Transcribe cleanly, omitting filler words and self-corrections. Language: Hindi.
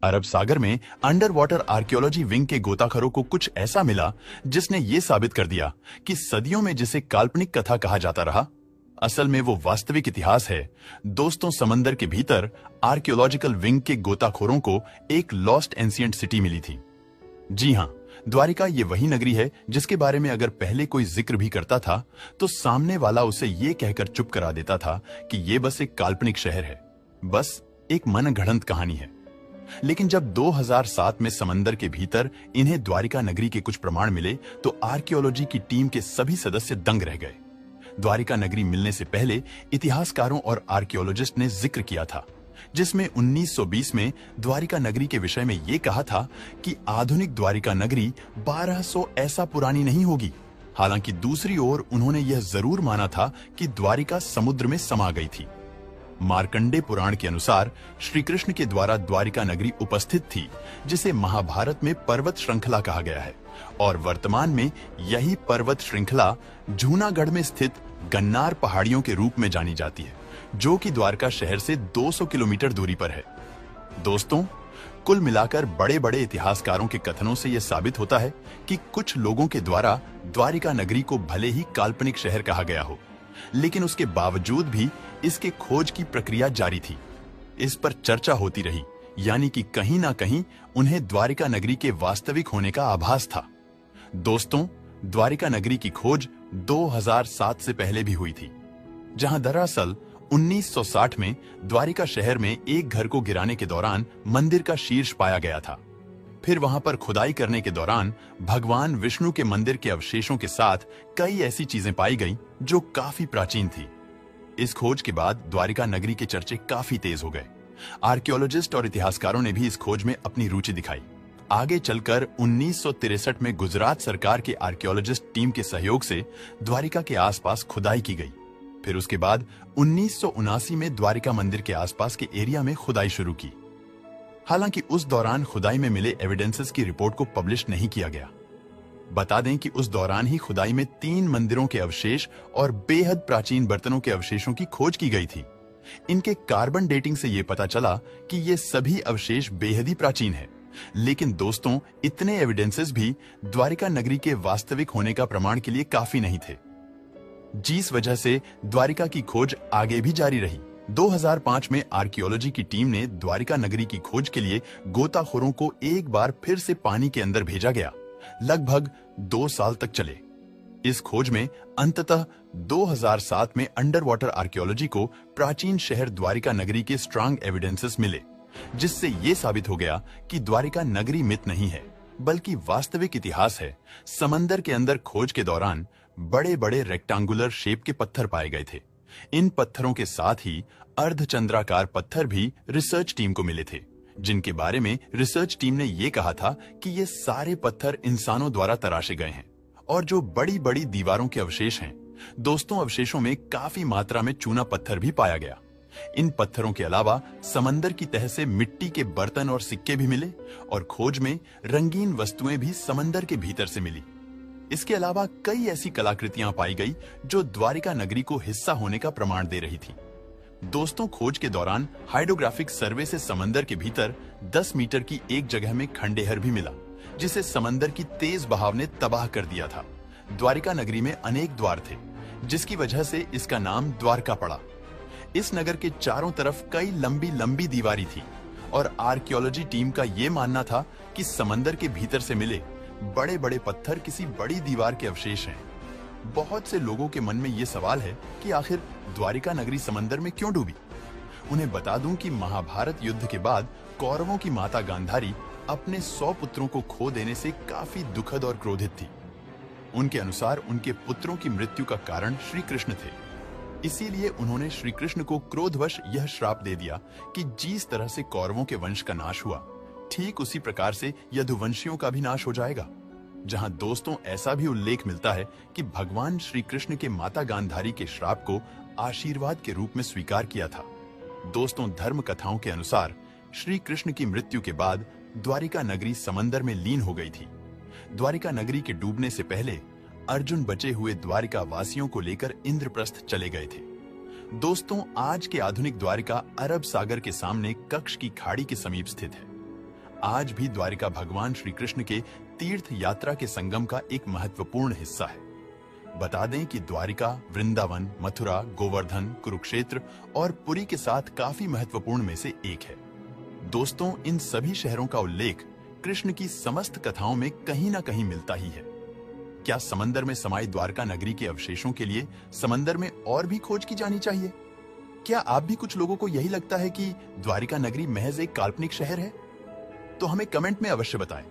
अरब सागर में अंडर वाटर आर्कियोलॉजी विंग के गोताखोरों को कुछ ऐसा मिला जिसने ये साबित कर दिया कि सदियों में जिसे काल्पनिक कथा कहा जाता रहा, असल में वो वास्तविक इतिहास है। दोस्तों, समंदर के भीतर आर्कियोलॉजिकल विंग के गोताखोरों को एक लॉस्ट एंशिएंट सिटी मिली थी। जी हां, द्वारिका ये वही नगरी है जिसके बारे में अगर पहले कोई जिक्र भी करता था तो सामने वाला उसे ये कहकर चुप करा देता था कि ये बस एक काल्पनिक शहर है, बस एक मनगढ़ंत कहानी है। लेकिन जब 2007 में समंदर के भीतर इन्हें द्वारिका नगरी के कुछ प्रमाण मिले तो आर्कियोलॉजी की टीम के सभी सदस्य दंग रह गए। द्वारिका नगरी मिलने से पहले इतिहासकारों और आर्कियोलॉजिस्ट ने जिक्र किया था, जिसमें 1920 में द्वारिका नगरी के विषय में यह कहा था कि आधुनिक द्वारिका नगरी 1200 ऐसा पुरानी नहीं होगी। हालांकि दूसरी ओर उन्होंने यह जरूर माना था कि द्वारिका समुद्र में समा गई थी। मार्कंडे पुराण के अनुसार श्री कृष्ण के द्वारा द्वारिका नगरी उपस्थित थी, जिसे महाभारत में पर्वत श्रृंखला कहा गया है, और वर्तमान में यही पर्वत श्रृंखला जूनागढ़ में स्थित गन्नार पहाड़ियों के रूप में जानी जाती है, जो कि द्वारका शहर से 200 किलोमीटर दूरी पर है। दोस्तों, कुल मिलाकर बड़े बड़े इतिहासकारों के कथनों से यह साबित होता है कि कुछ लोगों के द्वारा द्वारिका नगरी को भले ही काल्पनिक शहर कहा गया हो, लेकिन उसके बावजूद भी इसके खोज की प्रक्रिया जारी थी। इस पर चर्चा होती रही, यानी कि कहीं ना कहीं उन्हें द्वारिका नगरी के वास्तविक होने का आभास था। दोस्तों, द्वारिका नगरी की खोज 2007 से पहले भी हुई थी, जहां दरअसल 1960 में द्वारिका शहर में एक घर को गिराने के दौरान मंदिर का शीर्ष पाया गया था। फिर वहां पर खुदाई करने के दौरान भगवान विष्णु के मंदिर के अवशेषों के साथ कई ऐसी चीजें पाई गईं जो काफी प्राचीन थी। इस खोज के बाद द्वारिका नगरी के चर्चे काफी तेज हो गए। आर्कियोलॉजिस्ट और इतिहासकारों ने भी इस खोज में अपनी रुचि दिखाई। आगे चलकर 1963 में गुजरात सरकार के आर्कियोलॉजिस्ट टीम के सहयोग से द्वारिका के आसपास खुदाई की गई। फिर उसके बाद 1979 में द्वारिका मंदिर के आसपास के एरिया में खुदाई शुरू की। हालांकि उस दौरान खुदाई में मिले एविडेंसेस की रिपोर्ट को पब्लिश नहीं किया गया। बता दें कि उस दौरान ही खुदाई में 3 मंदिरों के अवशेष और बेहद प्राचीन बर्तनों के अवशेषों की खोज की गई थी। इनके कार्बन डेटिंग से यह पता चला कि ये सभी अवशेष बेहद ही प्राचीन है। लेकिन दोस्तों, इतने एविडेंसेस भी द्वारिका नगरी के वास्तविक होने का प्रमाण के लिए काफी नहीं थे, जिस वजह से द्वारिका की खोज आगे भी जारी रही। 2005 में आर्कियोलॉजी की टीम ने द्वारिका नगरी की खोज के लिए गोताखोरों को एक बार फिर से पानी के अंदर भेजा गया। लगभग 2 साल तक चले इस खोज में अंततः 2007 में अंडर वाटर आर्कियोलॉजी को प्राचीन शहर द्वारिका नगरी के स्ट्रांग एविडेंसेस मिले, जिससे यह साबित हो गया कि द्वारिका नगरी मिथ नहीं है बल्कि वास्तविक इतिहास है। समंदर के अंदर खोज के दौरान बड़े बड़े रेक्टेंगुलर शेप के पत्थर पाए गए थे। इन पत्थरों के साथ ही अर्धचंद्राकार पत्थर भी रिसर्च टीम को मिले थे, जिनके बारे में रिसर्च टीम ने यह कहा था कि ये सारे पत्थर इंसानों द्वारा तराशे गए हैं। और जो बड़ी बड़ी दीवारों के अवशेष हैं, दोस्तों, अवशेषों में काफी मात्रा में चूना पत्थर भी पाया गया। इन पत्थरों के अलावा समंदर की तह से मिट्टी के बर्तन और सिक्के भी मिले और खोज में रंगीन वस्तुएं भी समंदर के भीतर से मिली। इसके अलावा कई ऐसी कलाकृतियां पाई गई जो द्वारिका नगरी को हिस्सा होने का प्रमाण दे रही थी। दोस्तों, खोज के दौरान हाइड्रोग्राफिक सर्वे से समंदर के भीतर 10 मीटर की एक जगह में खंडेहर भी मिला, जिसे समंदर की तेज बहाव ने तबाह कर दिया था। द्वारिका नगरी में अनेक द्वार थे, जिसकी वजह से इसका नाम द्वारका पड़ा। इस नगर के चारों तरफ कई लंबी लंबी दीवारी थी और आर्कियोलॉजी टीम का यह मानना था कि समंदर के भीतर से मिले बड़े बड़े पत्थर किसी बड़ी दीवार के अवशेष हैं। बहुत से लोगों के मन में यह सवाल है कि आखिर द्वारिका नगरी समंदर में क्यों डूबी। उन्हें बता दूं कि महाभारत युद्ध के बाद कौरवों की माता गांधारी अपने 100 पुत्रों को खो देने से काफी दुखद और क्रोधित थी। उनके अनुसार उनके पुत्रों की मृत्यु का कारण श्री कृष्ण थे। इसीलिए उन्होंने श्री कृष्ण को क्रोधवश यह श्राप दे दिया कि जिस तरह से कौरवों के वंश का नाश हुआ, ठीक उसी प्रकार से यदुवंशियों का भी नाश हो जाएगा। जहां दोस्तों, ऐसा भी उल्लेख मिलता है कि भगवान श्री कृष्ण के माता गांधारी के श्राप को आशीर्वाद के रूप में स्वीकार किया था। दोस्तों, धर्म कथाओं के अनुसार श्री कृष्ण की मृत्यु के बाद द्वारिका नगरी समंदर में लीन हो गई थी। द्वारिका नगरी के डूबने से पहले अर्जुन बचे हुए द्वारिका वासियों को लेकर इंद्रप्रस्थ चले गए थे। दोस्तों, आज के आधुनिक द्वारिका अरब सागर के सामने कक्ष की खाड़ी के समीप स्थित है। आज भी द्वारिका भगवान श्री कृष्ण के तीर्थ यात्रा के संगम का एक महत्वपूर्ण हिस्सा है। बता दें कि द्वारिका वृंदावन, मथुरा, गोवर्धन, कुरुक्षेत्र और पुरी के साथ काफी महत्वपूर्ण में से एक है। दोस्तों, इन सभी शहरों का उल्लेख कृष्ण की समस्त कथाओं में कहीं ना कहीं मिलता ही है। क्या समंदर में समाई द्वारका नगरी के अवशेषों के लिए समंदर में और भी खोज की जानी चाहिए? क्या आप भी कुछ लोगों को यही लगता है कि द्वारिका नगरी महज एक काल्पनिक शहर है? तो हमें कमेंट में अवश्य बताएं।